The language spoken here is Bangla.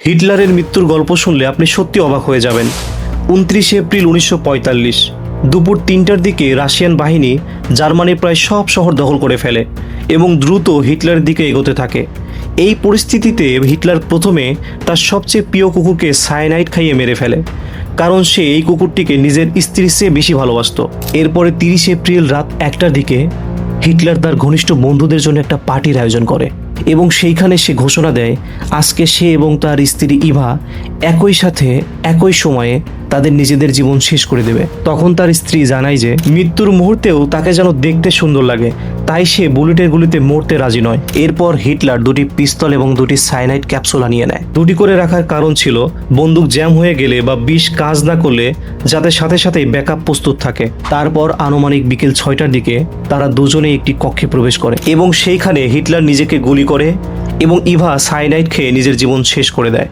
হিটলারের মৃত্যুর গল্প শুনলে আপনি সত্যি অবাক হয়ে যাবেন। 29 এপ্রিল 1945 দুপুর 3টার দিকে রাশিয়ান বাহিনী জার্মানির প্রায় সব শহর দখল করে ফেলে এবং দ্রুত হিটলারের দিকে এগোতে থাকে। এই পরিস্থিতিতে হিটলার প্রথমে তার সবচেয়ে প্রিয় কুকুরকে সায়ানাইড খাইয়ে মেরে ফেলে, কারণ সে এই কুকুরটিকে নিজের স্ত্রীর চেয়ে বেশি ভালোবাসত। এরপরে 30 এপ্রিল রাত 1টার দিকে হিটলার তার ঘনিষ্ঠ বন্ধুদের জন্য একটা পার্টির আয়োজন করে এবং সেইখানে সে ঘোষণা দেয় আজকে সে এবং তার স্ত্রী ইভা একই সাথে একই সময়ে তাদের নিজেদের জীবন শেষ করে দেবে। তখন তার স্ত্রী জানায় যে মৃত্যুর মুহূর্তেও তাকে যেন দেখতে সুন্দর লাগে, তাই সে বুলেটের গুলিতে মরতে রাজি নয়। এরপর হিটলার দুটি পিস্তল এবং দুটি সায়ানাইড ক্যাপসুল আনিয়ে নেয়। দুটি করে রাখার কারণ ছিল বন্দুক জ্যাম হয়ে গেলে বা বিষ কাজ না করলে যাতে সাথে সাথেই ব্যাকআপ প্রস্তুত থাকে। তারপর আনুমানিক বিকেল 6টার দিকে তারা দুজনে একটি কক্ষে প্রবেশ করে এবং সেইখানে হিটলার নিজেকে গুলি করে এবং ইভা সায়ানাইড খেয়ে নিজের জীবন শেষ করে দেয়।